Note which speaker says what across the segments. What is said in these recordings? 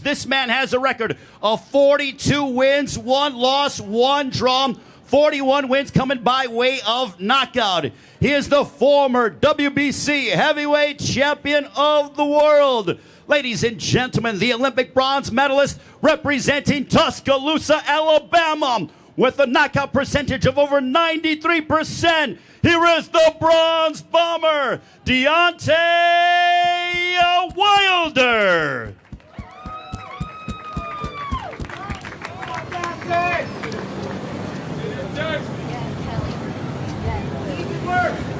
Speaker 1: This man has a record of 42 wins, 1 loss, 1 draw, 41 wins coming by way of knockout. He is the former WBC heavyweight champion of the world. Ladies and gentlemen, the Olympic bronze medalist representing Tuscaloosa, Alabama, with a knockout percentage of over 93%. Here is the Bronze Bomber, Deontay Wilder.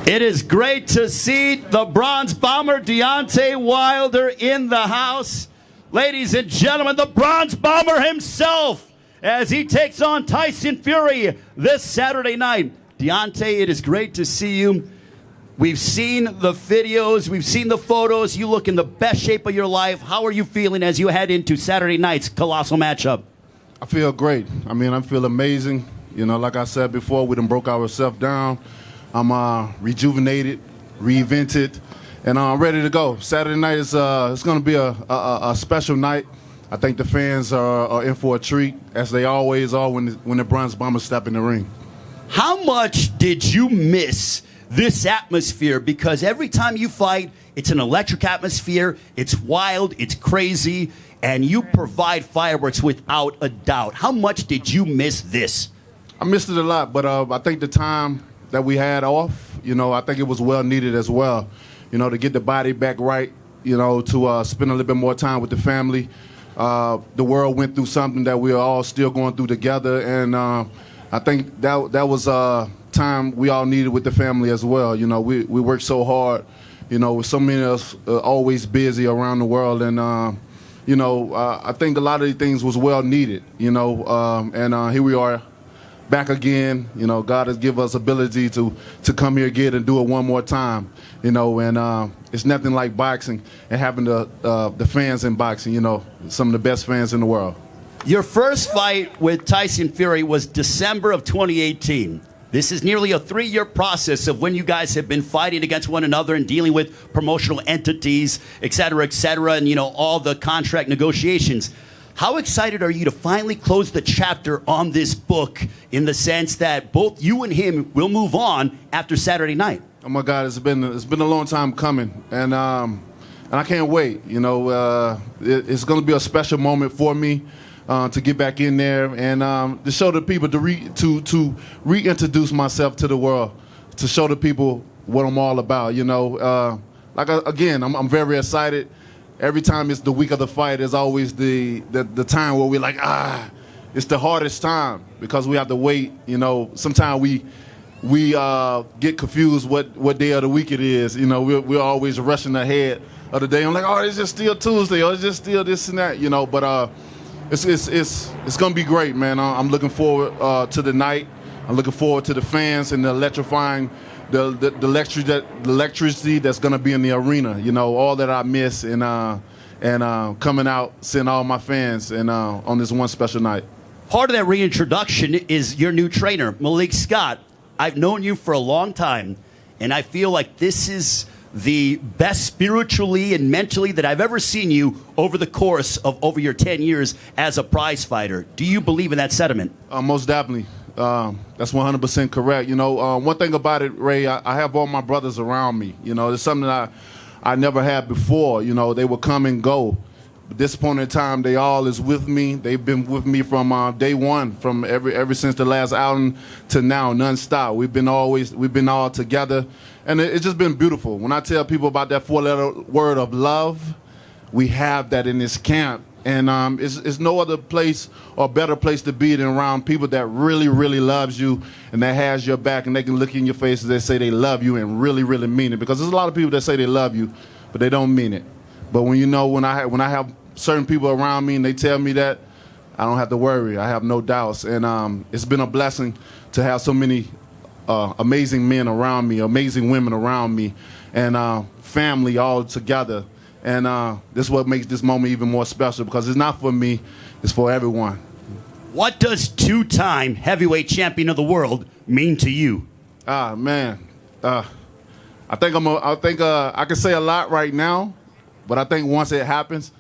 Speaker 1: It is great to see the Bronze Bomber, Deontay Wilder, in the house. Ladies and gentlemen, the Bronze Bomber himself, as he takes on Tyson Fury this Saturday night. Deontay, it is great to see you. We've seen the videos, we've seen the photos. You look in the best shape of your life. How are you feeling as you head into Saturday night's colossal matchup?
Speaker 2: I feel great. I mean, I feel amazing. You know, like I said before, we done broke ourselves down. I'm rejuvenated, reinvented, and I'm ready to go. Saturday night is it's going to be a special night. I think the fans are in for a treat, as they always are when the Bronze Bombers step in the ring.
Speaker 1: How much did you miss this atmosphere? Because every time you fight, it's an electric atmosphere, it's wild, it's crazy, and you provide fireworks without a doubt. How much did you miss this?
Speaker 2: I missed it a lot, but I think the time that we had off, you know, I think it was well needed as well, you know, to get the body back right, you know, to spend a little bit more time with the family. The world went through something that we are all still going through together, and I think that was time we all needed with the family as well. You know, we worked so hard, you know, with so many of us always busy around the world, and you know, I think a lot of these things was well needed, you know, and here we are back again. You know, God has given us ability to come here again and do it one more time, you know, and it's nothing like boxing and having the fans in boxing, you know, some of the best fans in the world.
Speaker 1: Your first fight with Tyson Fury was December of 2018. This is nearly a 3-year process of when you guys have been fighting against one another and dealing with promotional entities, et cetera, and, you know, all the contract negotiations. How excited are you to finally close the chapter on this book, in the sense that both you and him will move on after Saturday night?
Speaker 2: Oh my God, it's been a long time coming, and I can't wait. You know, it's going to be a special moment for me to get back in there and to show the people, to reintroduce myself to the world, to show the people what I'm all about. You know, again, I'm very excited. Every time it's the week of the fight, there's always the time where we're like, it's the hardest time because we have to wait. You know, sometimes we get confused what day of the week it is. You know, we're always rushing ahead of the day. I'm like, oh, it's just still Tuesday, or it's just still this and that. You know, but it's gonna be great, man. I'm looking forward to the night. I'm looking forward to the fans and the electrifying. The electricity that's gonna be in the arena, you know, all that I miss, and coming out, seeing all my fans, and on this one special night.
Speaker 1: Part of that reintroduction is your new trainer, Malik Scott. I've known you for a long time, and I feel like this is the best spiritually and mentally that I've ever seen you over the course of over your 10 years as a prize fighter. Do you believe in that sentiment?
Speaker 2: Most definitely. That's 100% correct. You know, one thing about it, Ray, I have all my brothers around me. You know, it's something that I never had before. You know, they would come and go. But this point in time, they all is with me. They've been with me from day one, from ever since the last outing to now, nonstop. We've been all together, and it's just been beautiful. When I tell people about that 4-letter word of love, we have that in this camp. And it's no other place or better place to be than around people that really, really loves you and that has your back, and they can look in your face and they say they love you and really, really mean it. Because there's a lot of people that say they love you, but they don't mean it. But when you know, when I have certain people around me and they tell me that, I don't have to worry. I have no doubts. And it's been a blessing to have so many amazing men around me, amazing women around me, and family all together. And this is what makes this moment even more special, because it's not for me, it's for everyone.
Speaker 1: What does 2-time heavyweight champion of the world mean to you?
Speaker 2: Man, I think I can say a lot right now, but I think once it happens,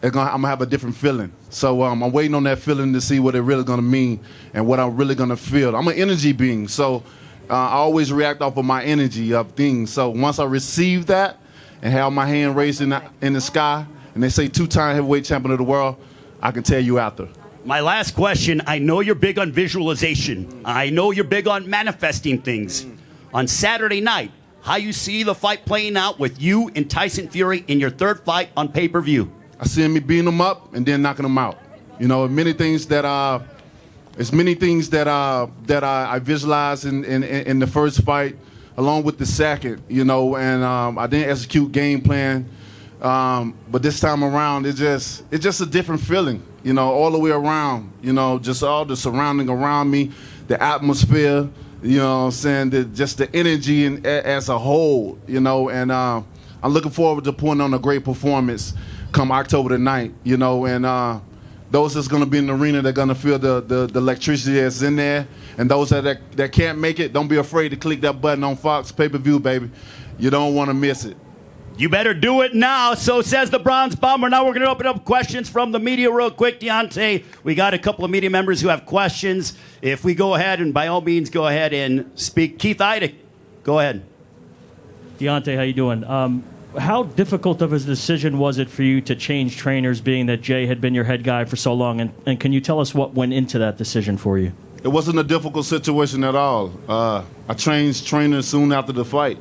Speaker 2: I'm gonna have a different feeling. So I'm waiting on that feeling to see what it really gonna mean and what I'm really gonna feel. I'm an energy being, so I always react off of my energy of things. So once I receive that and have my hand raised in the sky, and they say 2-time heavyweight champion of the world, I can tell you after.
Speaker 1: My last question, I know you're big on visualization. I know you're big on manifesting things. On Saturday night, how you see the fight playing out with you and Tyson Fury in your third fight on pay-per-view?
Speaker 2: I see me beating them up and then knocking them out. You know, many things that I visualized in the first fight, along with the second. You know, and I didn't execute game plan, but this time around, it's just a different feeling. You know, all the way around. You know, just all the surrounding around me, the atmosphere. You know what I'm saying? Just the energy as a whole. You know, and I'm looking forward to putting on a great performance come October the 9th. You know, and those that's going to be in the arena, they're going to feel the electricity that's in there. And those that can't make it, don't be afraid to click that button on Fox pay-per-view, baby. You don't want to miss it.
Speaker 1: You better do it now, so says the Bronze Bomber. Now we're going to open up questions from the media real quick. Deontay, we got a couple of media members who have questions. If we go ahead, and by all means, go ahead and speak. Keith Idek, go ahead.
Speaker 3: Deontay, how you doing? How difficult of a decision was it for you to change trainers, being that Jay had been your head guy for so long? And can you tell us what went into that decision for you?
Speaker 2: It wasn't a difficult situation at all. I changed trainers soon after the fight.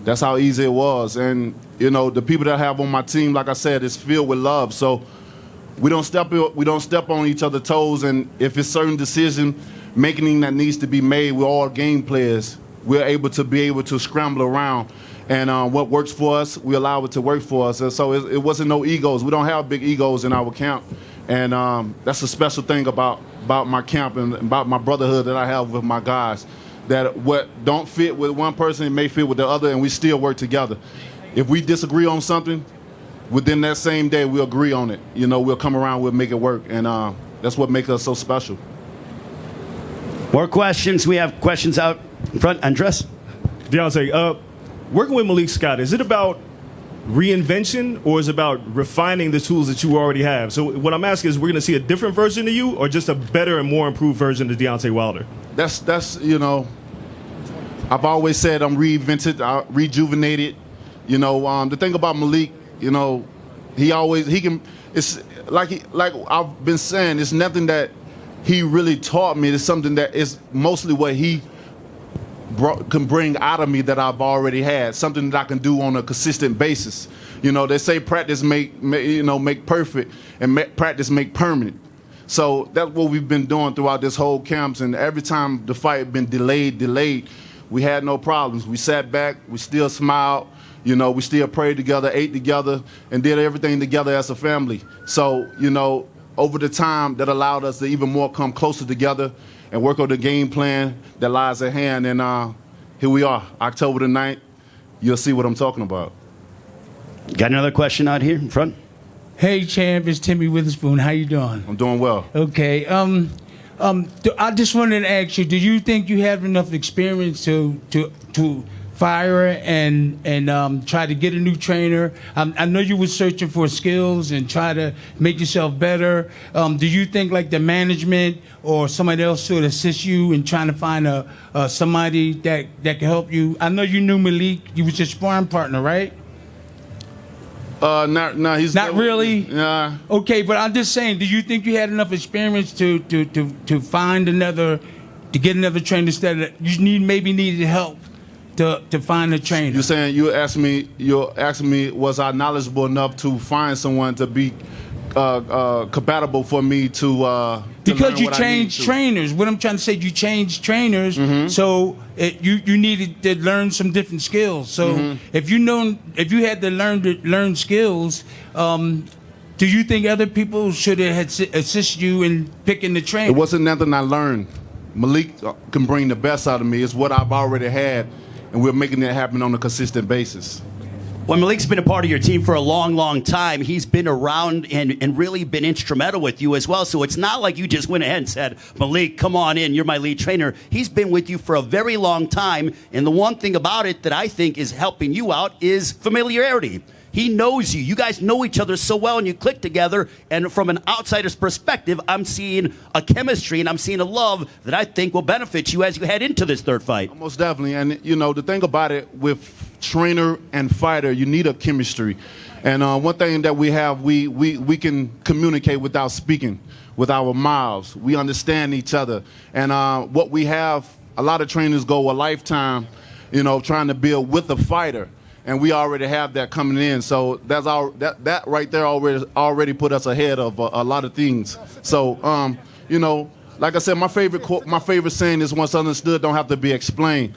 Speaker 2: That's how easy it was. And, you know, the people that I have on my team, like I said, is filled with love. So we don't step on each other's toes. And if it's certain decision making that needs to be made, we're all game players. We're able to scramble around. And what works for us, we allow it to work for us. And so it wasn't no egos. We don't have big egos in our camp. And that's a special thing about my camp and about my brotherhood that I have with my guys. That what don't fit with one person, it may fit with the other, and we still work together. If we disagree on something, within that same day, we'll agree on it. You know, we'll come around, we'll make it work. And that's what makes us so special.
Speaker 1: More questions. We have questions out in front. Andres?
Speaker 4: Deontay, working with Malik Scott, is it about reinvention or is it about refining the tools that you already have? So what I'm asking is, we're going to see a different version of you or just a better and more improved version of Deontay Wilder? That's
Speaker 2: you know, I've always said I'm reinvented, rejuvenated. You know, the thing about Malik, you know, he can. It's like I've been saying, it's nothing that he really taught me. It's something that is mostly what he can bring out of me that I've already had, something that I can do on a consistent basis. You know, they say practice make perfect, and practice make permanent. So that's what we've been doing throughout this whole camps, and every time the fight had been delayed, we had no problems. We sat back, we still smiled, you know, we still prayed together, ate together, and did everything together as a family. So, you know, over the time, that allowed us to even more come closer together and work on the game plan that lies at hand. And here we are, October the 9th. You'll see what I'm talking about.
Speaker 1: Got another question out here in front?
Speaker 5: Hey, champ, it's Timmy Witherspoon. How you doing?
Speaker 2: I'm doing well.
Speaker 5: Okay. I just wanted to ask you, do you think you have enough experience to fire and try to get a new trainer? I know you were searching for skills and try to make yourself better. Do you think like the management or somebody else should assist you in trying to find somebody that can help you? I know you knew Malik. You was his sparring partner, right?
Speaker 2: No, he's
Speaker 5: not really.
Speaker 2: Nah.
Speaker 5: Okay, but I'm just saying, do you think you had enough experience to find to get another trainer instead of you needed help to find a trainer?
Speaker 2: You're saying you're asking me was I knowledgeable enough to find someone to be compatible for me to
Speaker 5: because you changed trainers. What I'm trying to say, you changed trainers, so you needed to learn some different skills. So if you had to learn skills, do you think other people should have assist you in picking the trainer?
Speaker 2: It wasn't nothing I learned. Malik can bring the best out of me. It's what I've already had, and we're making it happen on a consistent basis.
Speaker 1: Well, Malik's been a part of your team for a long, long time. He's been around and really been instrumental with you as well. So it's not like you just went ahead and said, Malik, come on in, you're my lead trainer. He's been with you for a very long time. And the one thing about it that I think is helping you out is familiarity. He knows you. You guys know each other so well, and you click together. And from an outsider's perspective, I'm seeing a chemistry and I'm seeing a love that I think will benefit you as you head into this third fight.
Speaker 2: Most definitely. And, you know, the thing about it with trainer and fighter, you need a chemistry. And one thing that we have, we can communicate without speaking, with our mouths. We understand each other. And what we have, a lot of trainers go a lifetime, you know, trying to build with a fighter. And we already have that coming in. So that's that right there already put us ahead of a lot of things. So, you know, like I said, my favorite saying is, once understood, don't have to be explained.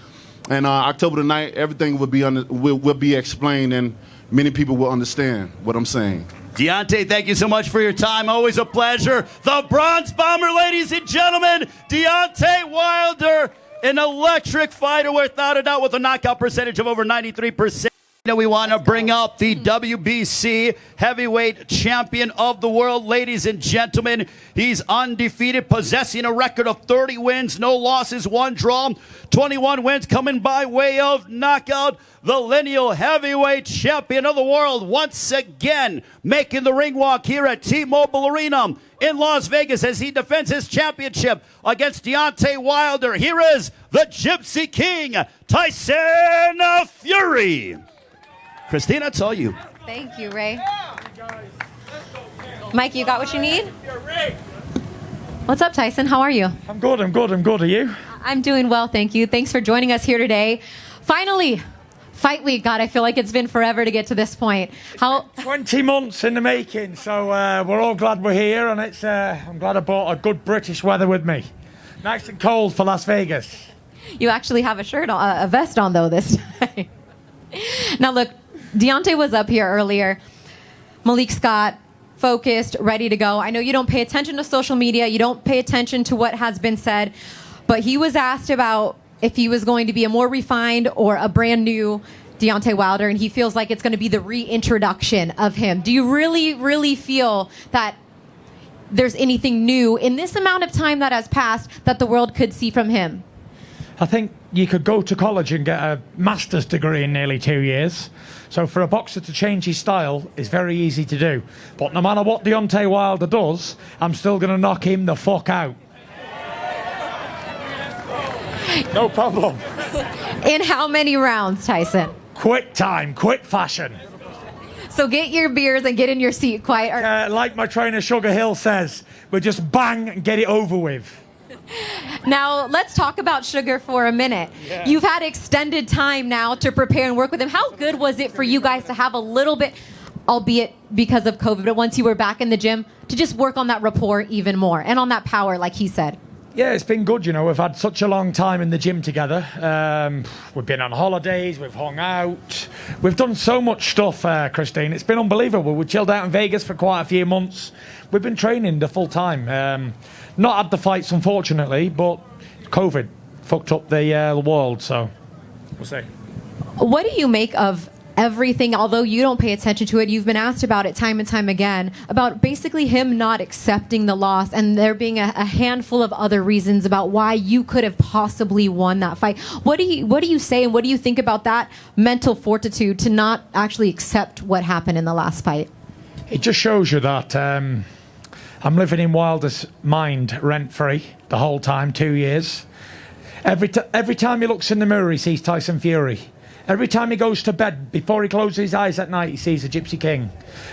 Speaker 2: And October the 9th, everything will be explained, and many people will understand what I'm saying.
Speaker 1: Deontay, thank you so much for your time. Always a pleasure. The Bronze Bomber, ladies and gentlemen, Deontay Wilder, an electric fighter without a doubt, with a knockout percentage of over 93%. We want to bring up the WBC heavyweight champion of the world, ladies and gentlemen. He's undefeated, possessing a record of 30 wins, no losses, 1 draw, 21 wins coming by way of knockout. The lineal heavyweight champion of the world, once again making the ring walk here at T-Mobile Arena in Las Vegas as he defends his championship against Deontay Wilder. Here is the Gypsy King, Tyson Fury. Christina, it's all you.
Speaker 6: Thank you, Ray. Mike, you got what you need? What's up, Tyson? How are you?
Speaker 7: I'm good. Are you?
Speaker 6: I'm doing well, thank you. Thanks for joining us here today. Finally, fight week. God, I feel like it's been forever to get to this point.
Speaker 7: 20 months in the making, so we're all glad we're here, and it's. I'm glad I brought a good British weather with me. Nice and cold for Las Vegas.
Speaker 6: You actually have a shirt on, a vest on, though, this time. Now, look, Deontay was up here earlier. Malik Scott, focused, ready to go. I know you don't pay attention to social media. You don't pay attention to what has been said. But he was asked about if he was going to be a more refined or a brand new Deontay Wilder, and he feels like it's going to be the reintroduction of him. Do you really, really feel that there's anything new in this amount of time that has passed that the world could see from him?
Speaker 7: I think you could go to college and get a master's degree in nearly 2 years. So for a boxer to change his style is very easy to do. But no matter what Deontay Wilder does, I'm still going to knock him the fuck out. No problem.
Speaker 6: In how many rounds, Tyson?
Speaker 7: Quick time, quick fashion.
Speaker 6: So get your beers and get in your seat quiet.
Speaker 7: Like my trainer Sugar Hill says, we'll just bang and get it over with.
Speaker 6: Now, let's talk about Sugar for a minute. Yeah. You've had extended time now to prepare and work with him. How good was it for you guys to have a little bit, albeit because of COVID, but once you were back in the gym, to just work on that rapport even more and on that power, like he said?
Speaker 7: Yeah, it's been good, you know. We've had such a long time in the gym together. We've been on holidays, we've hung out. We've done so much stuff, Christine. It's been unbelievable. We chilled out in Vegas for quite a few months. We've been training the full time. Not had the fights, unfortunately, but COVID fucked up the world, so we'll see.
Speaker 6: What do you make of everything, although you don't pay attention to it? You've been asked about it time and time again, about basically him not accepting the loss and there being a handful of other reasons about why you could have possibly won that fight. What do you say, and what do you think about that mental fortitude to not actually accept what happened in the last fight?
Speaker 7: It just shows you that I'm living in Wilder's mind rent-free the whole time, 2 years. Every time he looks in the mirror, he sees Tyson Fury. Every time he goes to bed, before he closes his eyes at night, he sees the Gypsy King.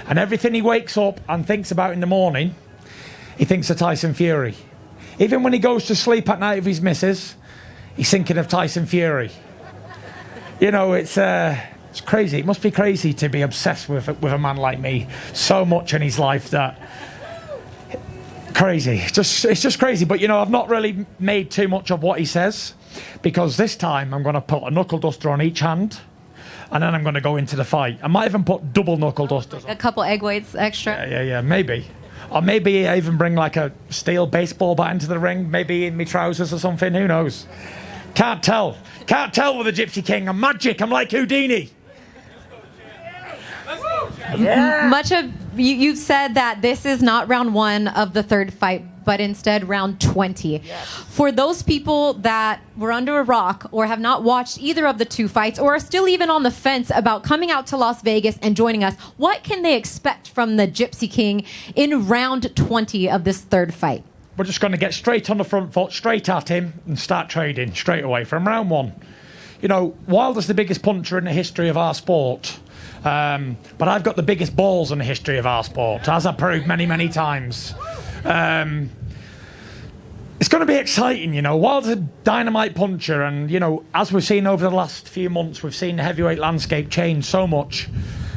Speaker 7: And everything he wakes up and thinks about in the morning, he thinks of Tyson Fury. Even when he goes to sleep at night with his missus, he's thinking of Tyson Fury. You know, it's crazy. It must be crazy to be obsessed with a man like me so much in his life that... Crazy. It's just crazy. But, you know, I've not really made too much of what he says, because this time I'm going to put a knuckle duster on each hand, and then I'm going to go into the fight. I might even put double knuckle dusters on.
Speaker 6: A couple egg whites extra?
Speaker 7: Yeah, maybe. Or maybe I even bring like a steel baseball bat into the ring, maybe in my trousers or something. Who knows? Can't tell. Can't tell with the Gypsy King. I'm magic. I'm like Houdini.
Speaker 6: Yeah. Much of you've said that this is not round one of the third fight, but instead round 20. For those people that were under a rock or have not watched either of the two fights or are still even on the fence about coming out to Las Vegas and joining us, what can they expect from the Gypsy King in round 20 of this third fight?
Speaker 7: We're just going to get straight on the front foot, straight at him, and start trading straight away from round one. You know, Wilder's the biggest puncher in the history of our sport. But I've got the biggest balls in the history of our sport, as I've proved many, many times. It's going to be exciting, you know. Wilder's a dynamite puncher, and, you know, as we've seen over the last few months, we've seen the heavyweight landscape change so much.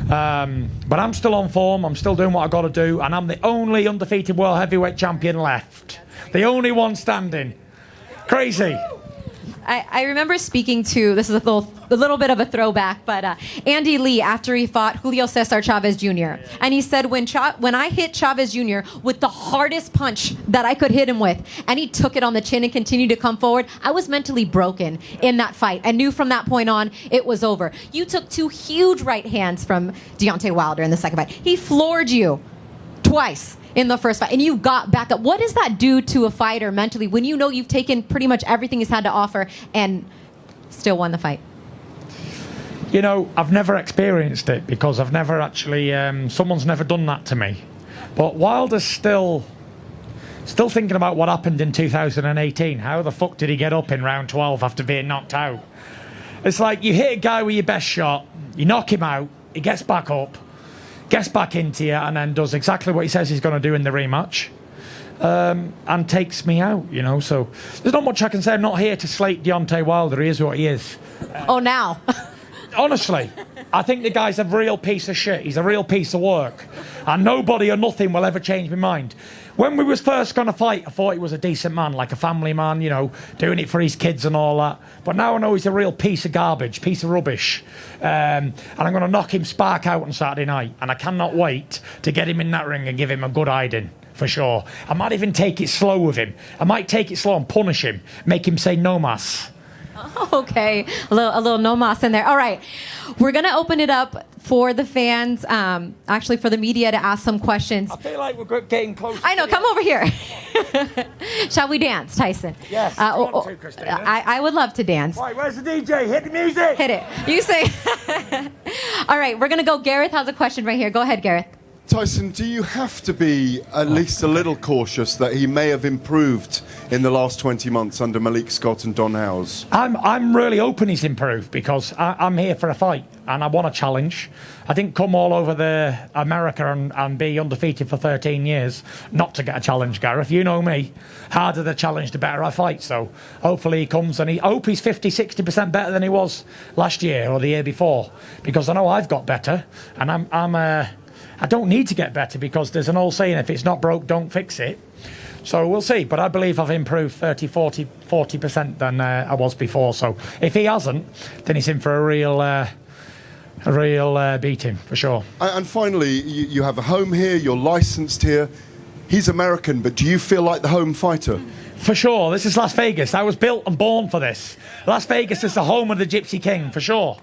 Speaker 7: But I'm still on form, I'm still doing what I've got to do, and I'm the only undefeated world heavyweight champion left. The only one standing. Crazy.
Speaker 6: I remember speaking to, this is a little bit of a throwback, but Andy Lee after he fought Julio Cesar Chavez Jr. And he said, when I hit Chavez Jr. with the hardest punch that I could hit him with, and he took it on the chin and continued to come forward, I was mentally broken in that fight and knew from that point on it was over. You took two huge right hands from Deontay Wilder in the second fight. He floored you twice in the first fight, and you got back up. What does that do to a fighter mentally when you know you've taken pretty much everything he's had to offer and still won the fight?
Speaker 7: You know, I've never experienced it because I've never actually, someone's never done that to me. But Wilder's still thinking about what happened in 2018. How the fuck did he get up in round 12 after being knocked out? It's like you hit a guy with your best shot, you knock him out, he gets back up, gets back into you, and then does exactly what he says he's going to do in the rematch, and takes me out, you know. So there's not much I can say. I'm not here to slate Deontay Wilder. He is what he is.
Speaker 6: Now.
Speaker 7: Honestly, I think the guy's a real piece of shit. He's a real piece of work. And nobody or nothing will ever change my mind. When we was first going to fight, I thought he was a decent man, like a family man, you know, doing it for his kids and all that. But now I know he's a real piece of garbage, piece of rubbish. And I'm going to knock him spark out on Saturday night. And I cannot wait to get him in that ring and give him a good hiding, for sure. I might even take it slow with him. I might take it slow and punish him, make him say no mas.
Speaker 6: Okay, a little no mas in there. All right, we're gonna open it up for the fans, actually for the media to ask some questions.
Speaker 7: I feel like we're getting close.
Speaker 6: I know, come over here. Shall we dance, Tyson?
Speaker 7: Yes, Christina.
Speaker 6: I would love to dance.
Speaker 7: Right, where's the DJ? Hit the music.
Speaker 6: Hit it. You say. All right, we're gonna go. Gareth has a question right here. Go ahead, Gareth.
Speaker 8: Tyson, do you have to be at least a little cautious that he may have improved in the last 20 months under Malik Scott and Don Howes?
Speaker 7: I'm really hoping he's improved because I'm here for a fight and I want a challenge. I didn't come all over America and be undefeated for 13 years not to get a challenge, Gareth. You know me. Harder the challenge, the better I fight. So hopefully he comes, and I hope he's 50-60% better than he was last year or the year before, because I know I've got better, and I don't need to get better because there's an old saying, if it's not broke, don't fix it. So we'll see. But I believe I've improved 40% than I was before. So if he hasn't, then he's in for a real beating, for sure.
Speaker 8: And finally, you have a home here, you're licensed here. He's American, but do you feel like the home fighter?
Speaker 7: For sure. This is Las Vegas. I was built and born for this. Las Vegas is the home of the Gypsy King, for sure.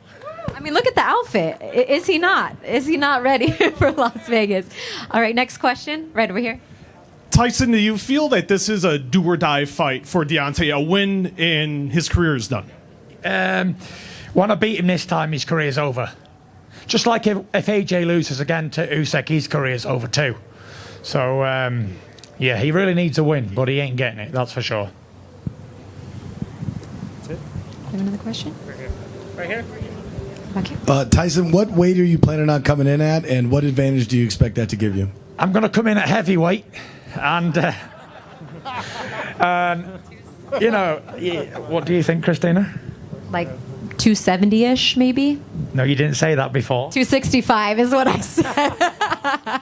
Speaker 6: I mean, look at the outfit. Is he not? Is he not ready for Las Vegas? All right, next question. Right over here.
Speaker 9: Tyson, do you feel that this is a do-or-die fight for Deontay? A win and his career is done?
Speaker 7: When I beat him this time, his career's over. Just like if AJ loses again to Usyk, his career's over too. So, yeah, he really needs a win, but he ain't getting it, that's for sure.
Speaker 6: That's it. Have another question?
Speaker 7: Right here.
Speaker 10: Tyson, what weight are you planning on coming in at, and what advantage do you expect that to give you?
Speaker 7: I'm going to come in at heavyweight, and you know, what do you think, Christina?
Speaker 6: Like 270-ish, maybe?
Speaker 7: No, you didn't say that before.
Speaker 6: 265 is what I said.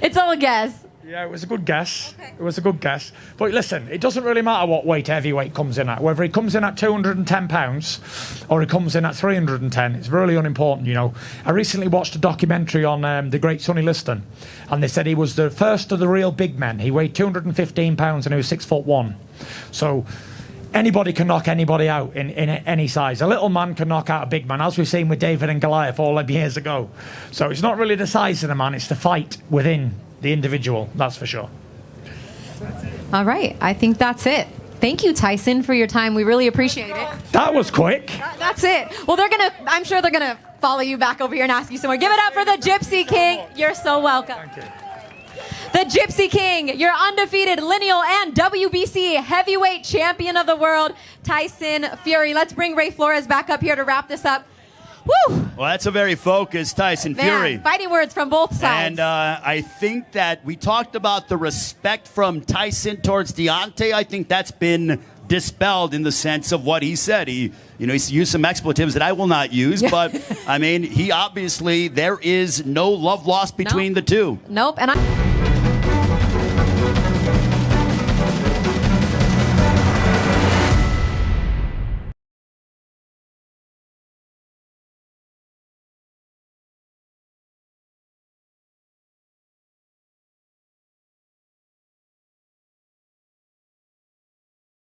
Speaker 6: It's all a guess.
Speaker 7: Yeah, it was a good guess.
Speaker 6: Okay.
Speaker 7: It was a good guess. But listen, it doesn't really matter what weight heavyweight comes in at. Whether he comes in at 210 pounds or he comes in at 310, it's really unimportant, you know. I recently watched a documentary on the great Sonny Liston, and they said he was the first of the real big men. He weighed 215 pounds and he was 6'1". So anybody can knock anybody out in any size. A little man can knock out a big man, as we've seen with David and Goliath all them years ago. So it's not really the size of the man, it's the fight within the individual, that's for sure.
Speaker 6: All right. I think that's it. Thank you, Tyson, for your time. We really appreciate it.
Speaker 7: That was quick.
Speaker 6: That's it. Well, I'm sure they're going to follow you back over here and ask you some more. Give it up for the Gypsy King. You're so welcome.
Speaker 7: Thank you.
Speaker 6: The Gypsy King, your undefeated lineal and WBC heavyweight champion of the world, Tyson Fury. Let's bring Ray Flores back up here to wrap this up. Woo!
Speaker 1: Well, that's a very focused Tyson Fury.
Speaker 6: Man, fighting words from both sides.
Speaker 1: And I think that we talked about the respect from Tyson towards Deontay. I think that's been dispelled in the sense of what he said. He used some expletives that I will not use, but I mean, he obviously, there is no love lost between the two.
Speaker 6: Nope. And